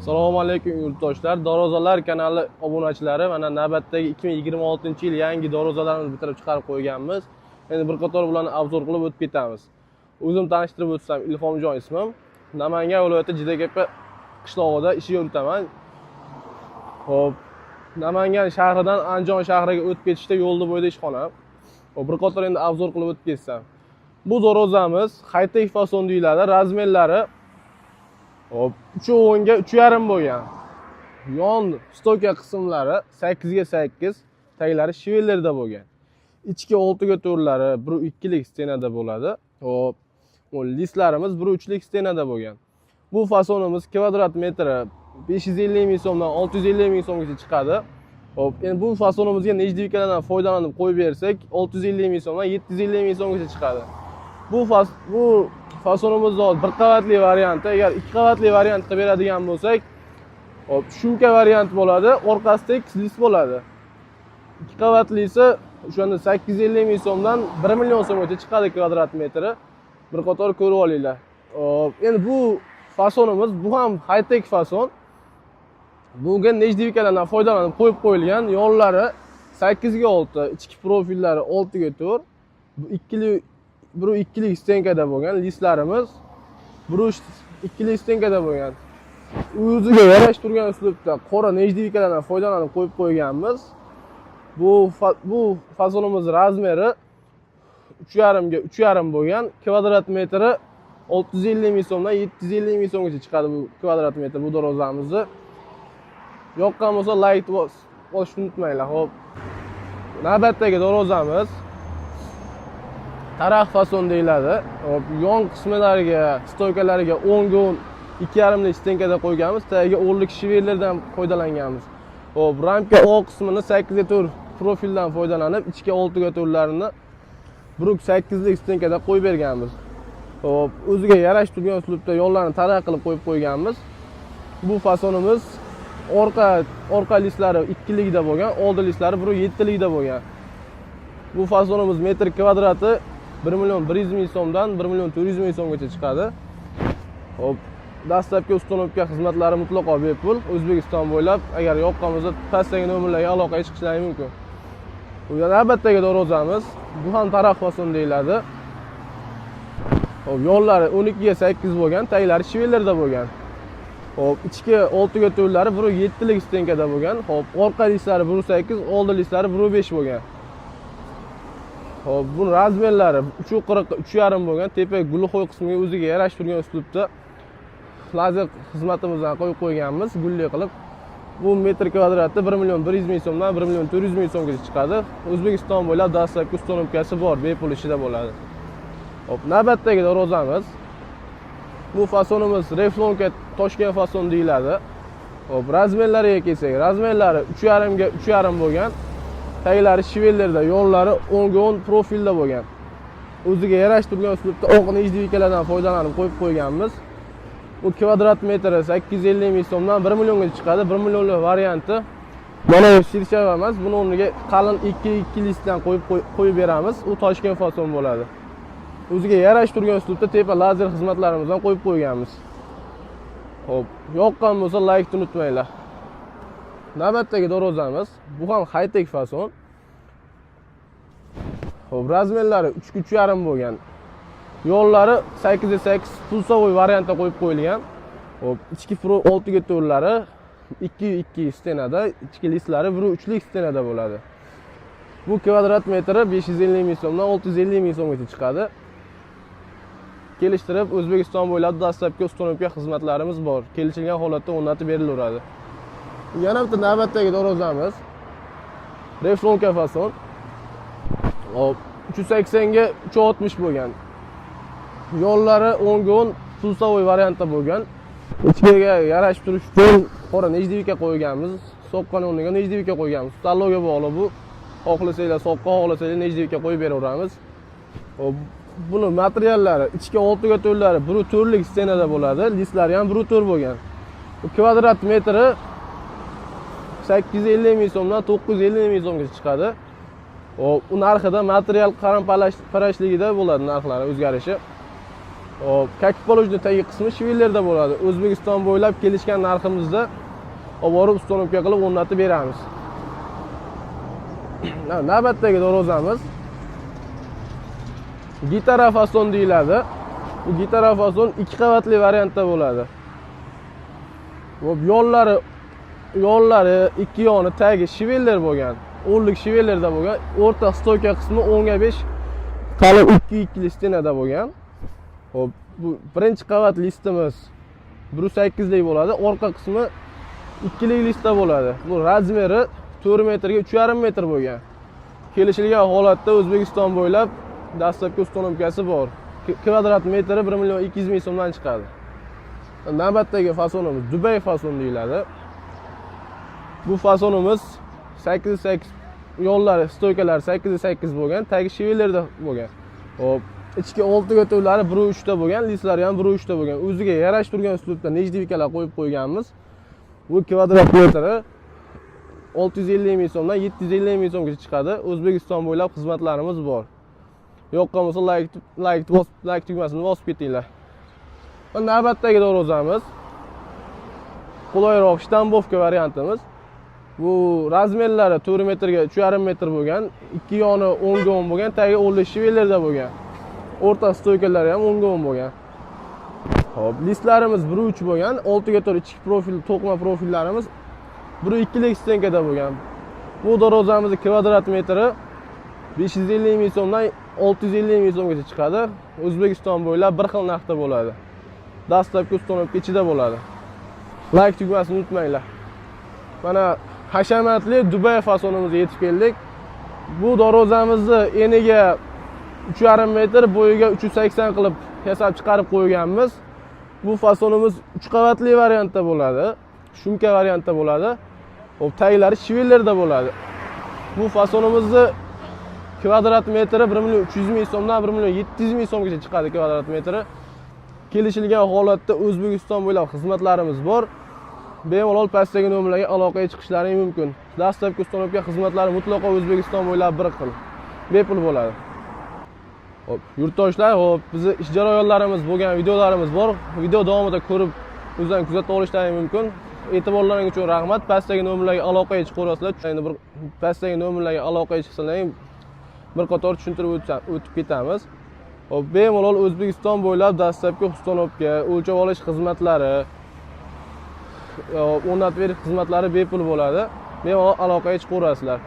Assalomu alaykum yurtdoshlar. Darvozalar kanali obunachilari, mana navbatdagi 2026-yil yangi darvozalarimizni bitirib chiqarib qo'yganmiz. Endi bir qator bularni obzor qilib o'tib ketamiz. O'zim tanishtirib o'tsam, Ilhomjon ismim. Namangan viloyati Jidakapi qishlog'ida ish yuritaman. Xo'p, Namangan shahridan Andijon shahriga o'tib ketishda yo'lda bo'yida ishxonam. Xo'p, bir qator endi obzor qilib o'tib ketsam. Bu darvozamiz high-tech fason deyiladi. Razmerlari hop, 3.10 ga 3.5 bo'lgan. Yon stoka qismlari 8 ga 8, taglari shivellerda bo'lgan. Ichki 6 ga 4lari 1.2 lik stenada bo'ladi. Hop, listlarimiz 1.3 lik stenada bo'lgan. Bu fasonimiz kvadrat metri 550 ming so'mdan 650 ming so'mgacha chiqadi. Hop, endi bu fasonimizga nejdivikalardan foydalanib qo'yib bersak, 650 ming so'mdan 750 ming so'mgacha chiqadi. Bu fasonimizda bir qavatli varianti, agar ikki qavatli variantda beradigan bo'lsak, hop, shumka variant bo'ladi, orqasida list bo'ladi. Ikki qavatlisi o'shanda 850 ming so'mdan 1 million so'mgacha chiqadi kvadrat metri. Bir qator ko'rib olinglar. Hop, endi bu fasonimiz, bu ham high-tech fason. Bunga nejdivikalardan foydalanib qo'yib qo'yilgan, yo'llari 8 ga 6, ichki profillari 6 ga 4. Bu ikkilik stenkada bo'lgan, listlarimiz 1.2 stenkada bo'lgan. O'ziga yarashib turgan uslubda qora nejdivikalardan foydalanib qo'yib qo'yganmiz. Bu fasonimiz razmeri 3.5 ga 3.5 bo'lgan, kvadrat metri 650 ming so'mdan 750 ming so'mgacha chiqadi bu kvadrat metr bu darvozamizni. Yoqqan bo'lsa like bosishni unutmanglar. Xo'p. Navbatdagi darvozamiz taraq fason deyiladi. Hop, yon qismlariga, stoykalariga 10 ga 10 2.5 lik stenkada qo'yganmiz. Tagiga 10 lik shivellerdan foydalanganmiz. Hop, ramka O qismini 8 ga 4 profildan foydalanib, ichki 6 ga 4larini 1.8 lik stenkada qo'yib berganmiz. Hop, o'ziga yarashib turgan uslubda yo'llarni taraq qilib qo'yib qo'yganmiz. Bu fasonimiz orqa listlari 2 likda bo'lgan, old listlari 1.7 likda bo'lgan. Bu fasonimiz metr kvadrati 1 million 100 ming so'mdan 1 million 400 ming so'mgacha chiqadi. Hop, dastlabki ustunovka xizmatlari mutlaqo bepul. O'zbekiston bo'ylab, agar yoqqan bo'lsa, pastdagi nomerlarga aloqaga chiqishlaringiz mumkin. Bu navbatdagi darvozamiz, bu ham taraq fason deyiladi. Hop, yo'llari 12 ga 8 bo'lgan, taglari shivellerda bo'lgan. Hop, ichki 6 ga 4lari 1.7 lik stenkada bo'lgan. Hop, orqa listlari 1.8, old listlari 1.5 bo'lgan. Hop, bu razmerlari 3.40 ga 3.5 bo'lgan. Tepa gulxo'y qismiga o'ziga yarashib turgan uslubda lazer xizmatimizdan qo'yib qo'yganmiz, gulli qilib. Bu metr kvadrati 1 million 100 ming so'mdan 1 million 400 ming so'mgacha chiqadi. O'zbekiston bo'ylab dastlabki ustunovkasi bor, bepul ishida bo'ladi. Hop, navbatdagi darvozamiz. Bu fasonimiz Reflonka Toshkent fason deyiladi. Hop, razmerlariga kelsak, razmerlari 3.5 ga 3.5 bo'lgan. Taglari shivellerda, yo'llari 10 ga 10 profilda bo'lgan. O'ziga yarashib turgan uslubda oq nejdivikalardan foydalanib qo'yib qo'yganmiz. Bu kvadrat metri 850 ming so'mdan 1 milliongacha chiqadi. 1 millionlik varianti. Mana bu shirshava emas, buni o'rniga qalin 2 listdan qo'yib beramiz. U Toshkent fason bo'ladi. O'ziga yarashib turgan uslubda tepa lazer xizmatlarimizdan qo'yib qo'yganmiz. Xo'p, yoqqan bo'lsa like unutmanglar. Navbatdagi darvozamiz, bu ham high-tech fason. Xo'p, razmerlari 3 ga 3.5 bo'lgan. Yo'llari 8 ga 8 pulsovoy variantda qo'yib qo'yilgan. Xo'p, ichki 6 ga 4lari 2.2 stenada, ichki listlari 1.3 lik stenada bo'ladi. Bu kvadrat metri 550 ming so'mdan 650 ming so'mgacha chiqadi. Kelishtirib, O'zbekiston bo'ylab dastlabki ustunovka xizmatlarimiz bor. Kelishilgan holatda o'rnatib berilaveradi. Yana bitta navbatdagi darvozamiz Reflonka fason. Hop, 380 ga 360 bo'lgan. Yo'llari 10 ga 10 pulsovoy variantda bo'lgan. Ichkiga yarashib turish uchun qora nejdivika qo'yganmiz. Soqqani o'rniga nejdivika qo'yganmiz. Tanlovga bog'liq bu. Xohlasanglar soqqa, xohlasanglar nejdivika qo'yib beraveramiz. Hop, buni materiallari ichki 6 ga 4lari 1.4 lik stenada bo'ladi. Listlari ham 1.4 bo'lgan. Bu kvadrat metri 850 ming so'mdan 950 ming so'mgacha chiqadi. U narxida material qaram parashligida bo'ladi narxlari o'zgarishi. Hop, kakib polojni tagi qismi shivellarda bo'ladi. O'zbekiston bo'ylab kelishgan narximizda olib borib ustonovka qilib o'rnatib beramiz. Navbatdagi darvozamiz gitara fason deyiladi. Bu gitara fason 2 qavatli variantda bo'ladi. Hop, yo'llari ikki yoni tagi shiveller bo'lgan. O'rlik shivellarda bo'lgan. O'rta stoyka qismi 10 ga 5 qalin 2 stenada bo'lgan. Hop, bu birinchi qavat listimiz 1.8 lik bo'ladi. Orqa qismi 2 lik listda bo'ladi. Bu razmeri 4 metrga 3,5 metr bo'lgan. Kelishilgan holatda O'zbekiston bo'ylab dastlabki ustonovkasi bor. Kvadrat metri 1.200.000 so'mdan chiqadi. Navbatdagi fasonimiz Dubai fason deyiladi. Bu fasonimiz 8.8 yo'llari, stoykalar 8.8 bo'lgan, tagi shivellarda bo'lgan. Hop, ichki olti o'tuvlari 1.3 ta bo'lgan, listlari ham 1.3 ta bo'lgan. O'ziga yarashib turgan uslubda nejdivikalar qo'yib qo'yganmiz. Bu kvadrat metri 650.000 so'mdan 750.000 so'mgacha chiqadi. O'zbekiston bo'ylab xizmatlarimiz bor. Yoqqan bo'lsa like tugmasini bosib ketinglar. Va navbatdagi darvozamiz qulayroq shtambovka variantimiz. Bu razmerlari 4 metrga 3,5 metr bo'lgan, ikki yoni 10 ga 10 bo'lgan, tagi o'rlik shivellarda bo'lgan. O'rta stoykalari ham 10 ga 10 bo'lgan. Hop, listlarimiz 1.3 bo'lgan, 6 ga 4 ichki profil, to'qima profillarimiz 1.2 lik stenkada bo'lgan. Bu darvozamizning kvadrat metri 550.000 so'mdan 650.000 so'mgacha chiqadi. O'zbekiston bo'ylab bir xil narxda bo'ladi. Dastlabki ustonovka ichida bo'ladi. Like tugmasini unutmanglar. Mana hashamatli Dubai fasonimizga yetib keldik. Bu darvozamizni eniga 3,5 metr, bo'yiga 380 qilib hisob chiqarib qo'yganmiz. Bu fasonimiz 3 qavatli variantda bo'ladi. Shumka variantda bo'ladi. Hop, taglari shivellarda bo'ladi. Bu fasonimizni kvadrat metri 1.300.000 so'mdan 1.700.000 so'mgacha chiqadi kvadrat metri. Kelishilgan holatda O'zbekiston bo'ylab xizmatlarimiz bor. Bemalol pastdagi nomerlarga aloqaga chiqishlaring mumkin. Dastlabki ustonovka xizmatlari mutlaqo O'zbekiston bo'ylab bir xil. Bepul bo'ladi. Hop, yurtdoshlar, hop, bizning ish jarayonlarimiz bo'lgan videolarimiz bor. Video davomida ko'rib, o'zdan kuzatib olishlaring mumkin. E'tiborlaring uchun rahmat. Pastdagi nomerlarga aloqaga chiqaverasizlar. Endi bir pastdagi nomerlarga aloqaga chiqsalaring bir qator tushuntirib o'tib ketamiz. Hop, bemalol O'zbekiston bo'ylab dastlabki ustonovka, o'lchov olish xizmatlari, o'rnatib berish xizmatlari bepul bo'ladi. Bemalol aloqaga chiqaverasizlar.